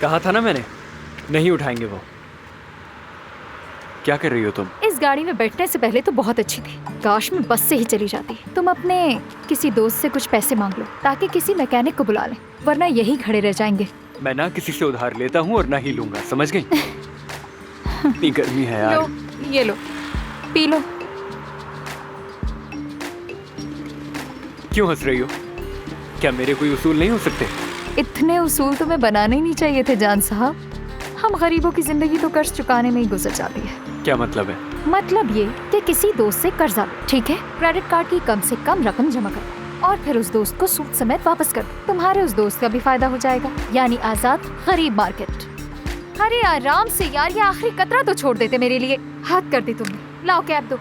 कहा था ना मैंने, नहीं उठाएंगे वो। क्या कर रही हो तुम? इस गाड़ी में बैठने से पहले तो बहुत अच्छी थी, काश मैं बस से ही चली जाती। तुम अपने किसी दोस्त से कुछ पैसे मांग लो ताकि किसी मैकेनिक को बुला लें, वरना यही खड़े रह जाएंगे। मैं ना किसी से उधार लेता हूँ और ना ही लूंगा, समझ गई? इतनी गर्मी है यार। लो, ये लो, पी लो। क्यों हंस रही हो? क्या मेरे कोई उसूल नहीं हो सकते? इतने उसूल तुम्हें बनाने ही नहीं चाहिए थे जान साहब। हम गरीबों की जिंदगी तो कर्ज चुकाने में ही गुजर जाती है। क्या मतलब है? मतलब ये कि किसी दोस्त से कर्जा लो, ठीक है? क्रेडिट कार्ड की कम से कम रकम जमा करो और फिर उस दोस्त को सूद समेत वापस कर दो। तुम्हारे उस दोस्त का भी फायदा हो जाएगा, यानी आजाद गरीब मार्केट। अरे आराम से यार, ये आखिरी कतरा तो छोड़ देते मेरे लिए। हाथ कर दी तुमने, लाओ कैब दो।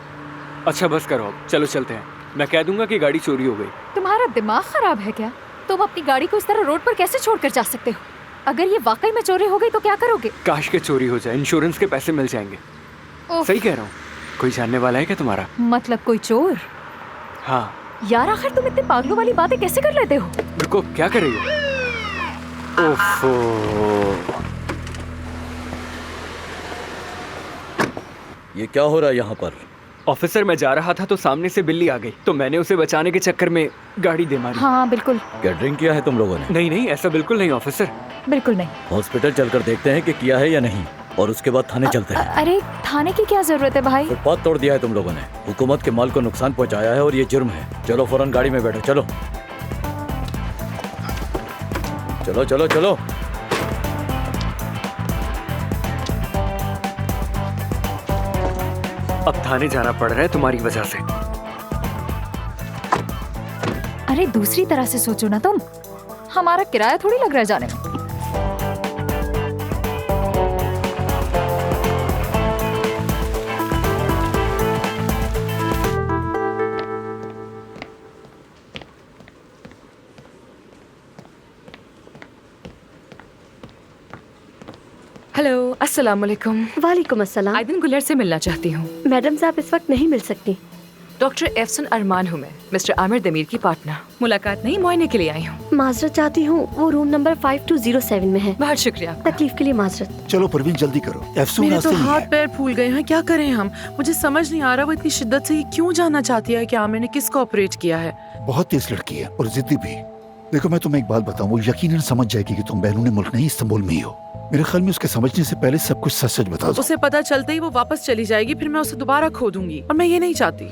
अच्छा बस करो, अब चलो चलते हैं। मैं कह दूंगा कि गाड़ी चोरी हो गई। तुम्हारा दिमाग खराब है क्या? तुम अपनी गाड़ी को इस तरह रोड पर कैसे छोड़कर जा सकते हो? अगर ये वाकई में चोरी हो गई तो क्या करोगे? काश के चोरी हो जाए, इंश्योरेंस के पैसे मिल जाएंगे। सही कह रहा हूँ। कोई जानने वाला है क्या तुम्हारा? मतलब कोई चोर? हाँ। यार आखिर तुम इतने पागलों वाली बातें कैसे कर लेते हो? रुको, क्या कर रही हो? ओफो। ये क्या हो रहा है यहाँ पर? ऑफिसर, मैं जा रहा था तो सामने से बिल्ली आ गई, तो मैंने उसे बचाने के चक्कर में गाड़ी दे मारी। हाँ बिल्कुल। क्या ड्रिंक किया है तुम लोगों ने? नहीं नहीं, ऐसा बिल्कुल नहीं ऑफिसर। बिल्कुल नहीं। हॉस्पिटल चलकर देखते हैं कि किया है या नहीं, और उसके बाद थाने चलते हैं। अरे थाने की क्या जरूरत है भाई? फुटपाथ तोड़ दिया है तुम लोगों ने, हुकूमत के माल को नुकसान पहुँचाया है और ये जुर्म है। चलो फौरन गाड़ी में बैठो, चलो चलो चलो चलो। अब थाने जाना पड़ रहा है तुम्हारी वजह से। अरे दूसरी तरह से सोचो ना तुम, हमारा किराया थोड़ी लग रहा है जाने में। हेलो, अस्सलाम वालेकुम। वालेकुम अस्सलाम। आइदिन गुलर से मिलना चाहती हूँ। मैडम साहब इस वक्त नहीं मिल सकती। डॉक्टर एफसन अरमान हूँ मैं, मिस्टर आमिर दमीर की पार्टनर। मुलाकात नहीं, मुआयने के लिए आई हूँ। माजरत चाहती हूँ, वो रूम नंबर 5207 में है। बहुत शुक्रिया। तकलीफ के लिए माजरत। चलो परवीन जल्दी करो, एफसून मेरे रास्ते तो में हाथ है। पैर फूल गए हैं, क्या करें हम? मुझे समझ नहीं आ रहा वो इतनी शिद्दत से ये क्यों जानना चाहती है कि आमिर ने किसको ऑपरेट किया है। बहुत तेज लड़की है और जिद्दी भी। देखो मैं तुम्हें एक बात बताऊं, वो यकीनन समझ जाएगी कि तुम बैरून मुल्क नहीं इस्तांबुल में ही हो। मेरे ख्याल में उसके समझने से पहले सब कुछ सच सच बता दो। उसे पता चलते ही वो वापस चली जाएगी, फिर मैं उसे दोबारा खो दूंगी और मैं ये नहीं चाहती।